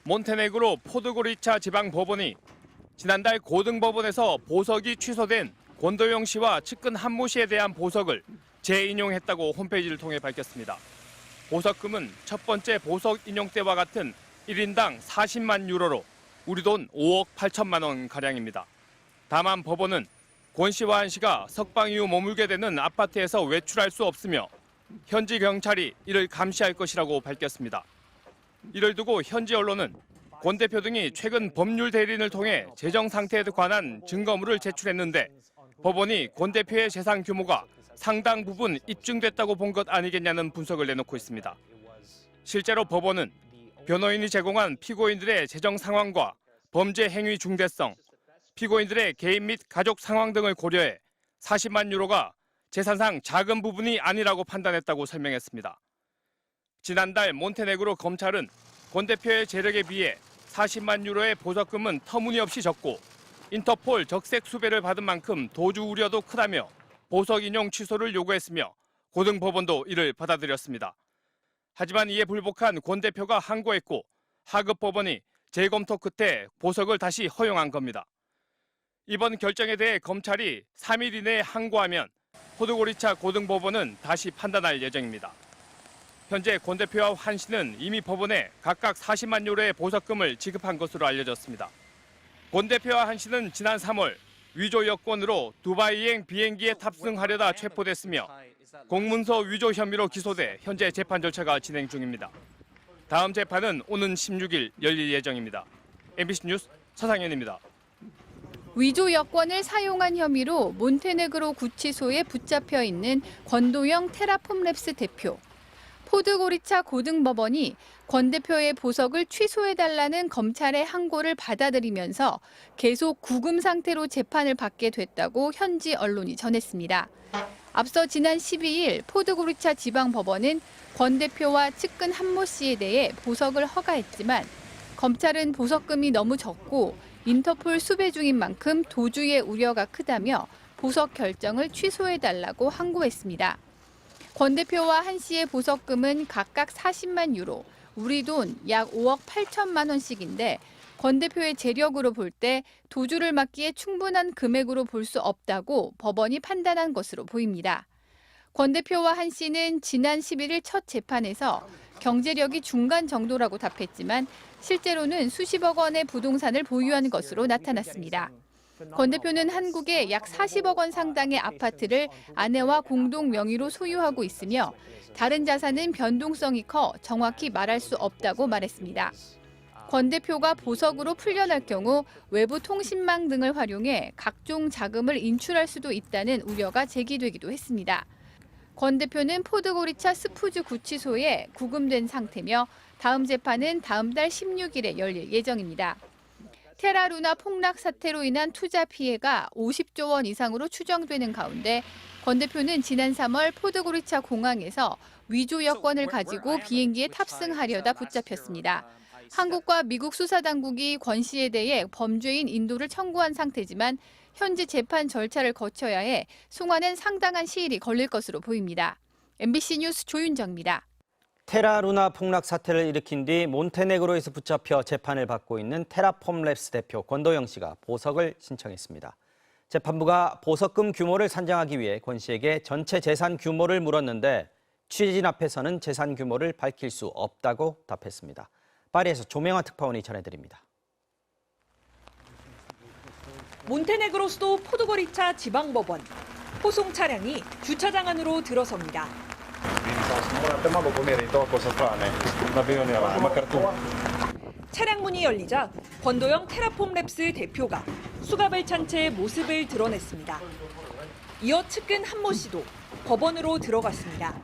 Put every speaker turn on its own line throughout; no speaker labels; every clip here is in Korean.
몬테네그로 포드고리차 지방법원이 지난달 고등법원에서 보석이 취소된 권도영 씨와 측근 한모 씨에 대한 보석을 재인용했다고 홈페이지를 통해 밝혔습니다. 보석금은 첫 번째 보석 인용 때와 같은 1인당 40만 유로로 우리 돈 5억 8천만 원 가량입니다. 다만 법원은 권 씨와 한 씨가 석방 이후 머물게 되는 아파트에서 외출할 수 없으며 현지 경찰이 이를 감시할 것이라고 밝혔습니다. 이를 두고 현지 언론은 권 대표 등이 최근 법률 대리인을 통해 재정 상태에 관한 증거물을 제출했는데 법원이 권 대표의 재산 규모가 상당 부분 입증됐다고 본 것 아니겠냐는 분석을 내놓고 있습니다. 실제로 법원은 변호인이 제공한 피고인들의 재정 상황과 범죄 행위 중대성, 피고인들의 개인 및 가족 상황 등을 고려해 40만 유로가 재산상 작은 부분이 아니라고 판단했다고 설명했습니다. 지난달 몬테네그로 검찰은 권 대표의 재력에 비해 40만 유로의 보석금은 터무니없이 적고 인터폴 적색 수배를 받은 만큼 도주 우려도 크다며 보석 인용 취소를 요구했으며 고등법원도 이를 받아들였습니다. 하지만 이에 불복한 권 대표가 항고했고 하급법원이 재검토 끝에 보석을 다시 허용한 겁니다. 이번 결정에 대해 검찰이 3일 이내에 항고하면 포드고리차 고등법원은 다시 판단할 예정입니다. 현재 권 대표와 한 씨는 이미 법원에 각각 40만 유로의 보석금을 지급한 것으로 알려졌습니다. 권 대표와 한 씨는 지난 3월 위조 여권으로 두바이행 비행기에 탑승하려다 체포됐으며 공문서 위조 혐의로 기소돼 현재 재판 절차가 진행 중입니다. 다음 재판은 오는 16일 열릴 예정입니다. MBC 뉴스 서상현입니다.
위조 여권을 사용한 혐의로 몬테네그로 구치소에 붙잡혀 있는 권도영 테라폼랩스 대표. 포드고리차 고등법원이 권 대표의 보석을 취소해달라는 검찰의 항고를 받아들이면서 계속 구금 상태로 재판을 받게 됐다고 현지 언론이 전했습니다. 앞서 지난 12일 포드고리차 지방법원은 권 대표와 측근 한모 씨에 대해 보석을 허가했지만 검찰은 보석금이 너무 적고 인터폴 수배 중인 만큼 도주의 우려가 크다며 보석 결정을 취소해달라고 항고했습니다. 권 대표와 한 씨의 보석금은 각각 40만 유로, 우리 돈 약 5억 8천만 원씩인데 권 대표의 재력으로 볼 때 도주를 막기에 충분한 금액으로 볼 수 없다고 법원이 판단한 것으로 보입니다. 권 대표와 한 씨는 지난 11일 첫 재판에서 경제력이 중간 정도라고 답했지만 실제로는 수십억 원의 부동산을 보유한 것으로 나타났습니다. 권 대표는 한국에 약 40억 원 상당의 아파트를 아내와 공동 명의로 소유하고 있으며 다른 자산은 변동성이 커 정확히 말할 수 없다고 말했습니다. 권 대표가 보석으로 풀려날 경우 외부 통신망 등을 활용해 각종 자금을 인출할 수도 있다는 우려가 제기되기도 했습니다. 권 대표는 포드고리차 스푸즈 구치소에 구금된 상태며 다음 재판은 다음 달 16일에 열릴 예정입니다. 테라루나 폭락 사태로 인한 투자 피해가 50조 원 이상으로 추정되는 가운데 권 대표는 지난 3월 포드고리차 공항에서 위조 여권을 가지고 비행기에 탑승하려다 붙잡혔습니다. 한국과 미국 수사당국이 권 씨에 대해 범죄인 인도를 청구한 상태지만 현지 재판 절차를 거쳐야 해 송환엔 상당한 시일이 걸릴 것으로 보입니다. MBC 뉴스 조윤정입니다.
테라루나 폭락 사태를 일으킨 뒤 몬테네그로에서 붙잡혀 재판을 받고 있는 테라폼랩스 대표 권도영 씨가 보석을 신청했습니다. 재판부가 보석금 규모를 산정하기 위해 권 씨에게 전체 재산 규모를 물었는데 취재진 앞에서는 재산 규모를 밝힐 수 없다고 답했습니다. 파리에서 조명환 특파원이 전해드립니다.
몬테네그로 수도 포드고리차 지방법원. 호송 차량이 주차장 안으로 들어섭니다. 차량 문이 열리자 권도영 테라폼랩스 대표가 수갑을 찬 채 모습을 드러냈습니다. 이어 측근 한모 씨도 법원으로 들어갔습니다.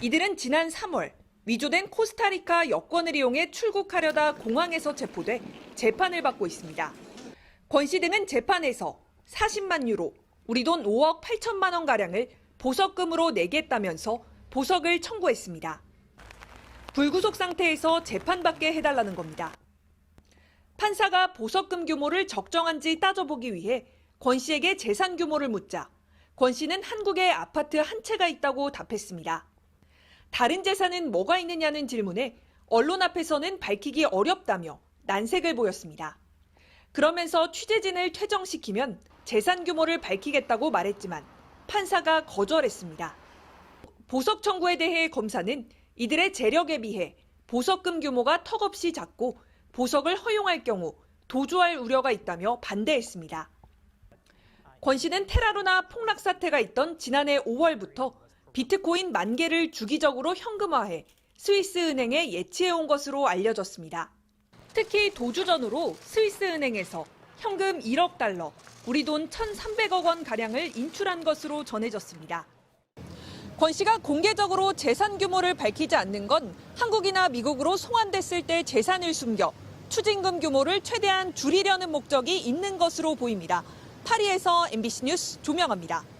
이들은 지난 3월 위조된 코스타리카 여권을 이용해 출국하려다 공항에서 체포돼 재판을 받고 있습니다. 권 씨 등은 재판에서 40만 유로, 우리 돈 5억 8천만 원 가량을 보석금으로 내겠다면서 보석을 청구했습니다. 불구속 상태에서 재판받게 해달라는 겁니다. 판사가 보석금 규모를 적정한지 따져보기 위해 권 씨에게 재산 규모를 묻자 권 씨는 한국에 아파트 한 채가 있다고 답했습니다. 다른 재산은 뭐가 있느냐는 질문에 언론 앞에서는 밝히기 어렵다며 난색을 보였습니다. 그러면서 취재진을 퇴정시키면 재산 규모를 밝히겠다고 말했지만 판사가 거절했습니다. 보석 청구에 대해 검사는 이들의 재력에 비해 보석금 규모가 턱없이 작고 보석을 허용할 경우 도주할 우려가 있다며 반대했습니다. 권 씨는 테라루나 폭락 사태가 있던 지난해 5월부터 비트코인 10,000개를 주기적으로 현금화해 스위스 은행에 예치해온 것으로 알려졌습니다. 특히 도주 전후로 스위스 은행에서 현금 1억 달러, 우리 돈 1,300억 원 가량을 인출한 것으로 전해졌습니다. 권 씨가 공개적으로 재산 규모를 밝히지 않는 건 한국이나 미국으로 송환됐을 때 재산을 숨겨 추징금 규모를 최대한 줄이려는 목적이 있는 것으로 보입니다. 파리에서 MBC 뉴스 조명아입니다.